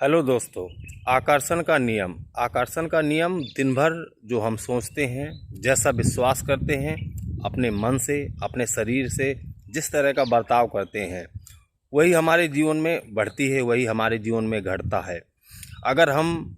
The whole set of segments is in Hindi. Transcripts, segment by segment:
हेलो दोस्तों। आकर्षण का नियम दिन भर जो हम सोचते हैं, जैसा विश्वास करते हैं, अपने मन से, अपने शरीर से जिस तरह का बर्ताव करते हैं, वही हमारे जीवन में बढ़ती है, वही हमारे जीवन में घटता है। अगर हम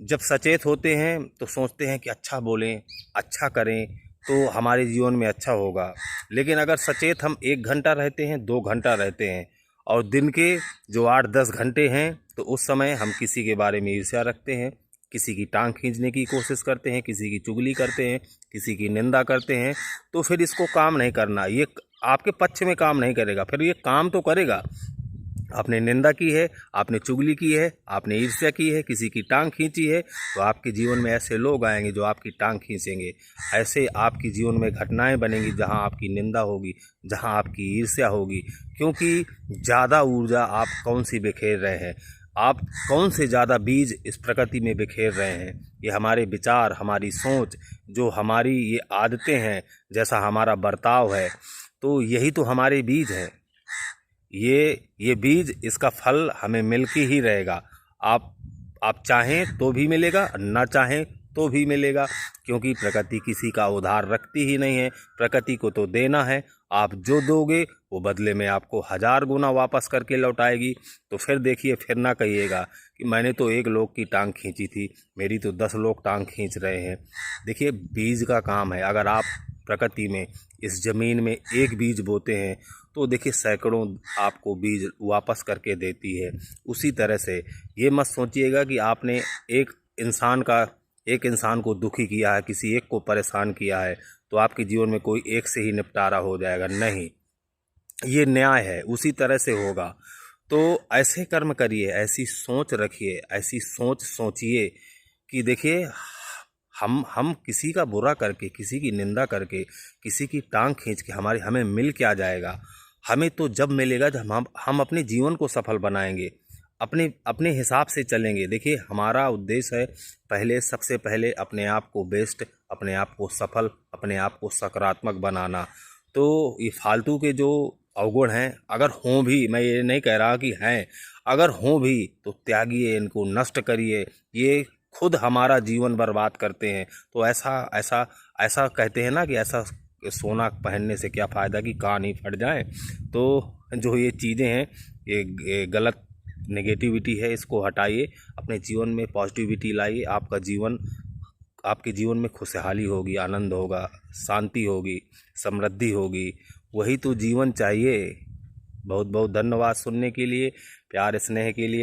जब सचेत होते हैं तो सोचते हैं कि अच्छा बोलें, अच्छा करें तो हमारे जीवन में अच्छा होगा। लेकिन अगर सचेत हम 1 घंटा रहते हैं, 2 घंटा रहते हैं, और दिन के जो 8-10 घंटे हैं, तो उस समय हम किसी के बारे में ईर्ष्या रखते हैं, किसी की टांग खींचने की कोशिश करते हैं, किसी की चुगली करते हैं, किसी की निंदा करते हैं, तो फिर इसको काम नहीं करना। ये आपके पक्ष में काम नहीं करेगा। फिर ये काम तो करेगा, आपने निंदा की है, आपने चुगली की है, आपने ईर्ष्या की है, किसी की टांग खींची है, तो आपके जीवन में ऐसे लोग आएंगे जो आपकी टांग खींचेंगे। ऐसे आपके जीवन में घटनाएं बनेंगी जहां आपकी निंदा होगी, जहां आपकी ईर्ष्या होगी। क्योंकि ज़्यादा ऊर्जा आप कौन सी बिखेर रहे हैं, आप कौन से ज़्यादा बीज इस प्रकृति में बिखेर रहे हैं। ये हमारे विचार, हमारी सोच, जो हमारी ये आदतें हैं, जैसा हमारा बर्ताव है, तो यही तो हमारे बीज हैं। ये बीज, इसका फल हमें मिल के ही रहेगा। आप चाहें तो भी मिलेगा, ना चाहें तो भी मिलेगा। क्योंकि प्रकृति किसी का उधार रखती ही नहीं है। प्रकृति को तो देना है, आप जो दोगे वो बदले में आपको 1000 गुना वापस करके लौटाएगी। तो फिर देखिए, फिर ना कहिएगा कि मैंने तो एक लोग की टांग खींची थी, मेरी तो 10 लोग टांग खींच रहे हैं। देखिए, बीज का काम है। अगर आप प्रकृति में, इस ज़मीन में एक बीज बोते हैं, तो देखिए सैकड़ों आपको बीज वापस करके देती है। उसी तरह से ये मत सोचिएगा कि आपने एक इंसान को दुखी किया है, किसी एक को परेशान किया है, तो आपके जीवन में कोई एक से ही निपटारा हो जाएगा। नहीं, ये न्याय है, उसी तरह से होगा। तो ऐसे कर्म करिए, ऐसी सोच रखिए, ऐसी सोच सोचिए कि देखिए, हम किसी का बुरा करके, किसी की निंदा करके, किसी की टांग खींच के हमें मिल क्या जाएगा। हमें तो जब मिलेगा जब हम अपने जीवन को सफल बनाएंगे, अपने अपने हिसाब से चलेंगे। देखिए, हमारा उद्देश्य है सबसे पहले अपने आप को बेस्ट, अपने आप को सफल, अपने आप को सकारात्मक बनाना। तो ये फालतू के जो अवगुण हैं, अगर हों भी, मैं ये नहीं कह रहा कि हैं, अगर हों भी तो त्यागिए, इनको नष्ट करिए। ये खुद हमारा जीवन बर्बाद करते हैं। तो ऐसा ऐसा ऐसा कहते हैं ना कि ऐसा सोना पहनने से क्या फ़ायदा कि कान ही फट जाए। तो जो ये चीज़ें हैं, ये गलत नेगेटिविटी है, इसको हटाइए, अपने जीवन में पॉजिटिविटी लाइए। आपके जीवन में खुशहाली होगी, आनंद होगा, शांति होगी, समृद्धि होगी। वही तो जीवन चाहिए। बहुत बहुत धन्यवाद सुनने के लिए, प्यार स्नेह के लिए।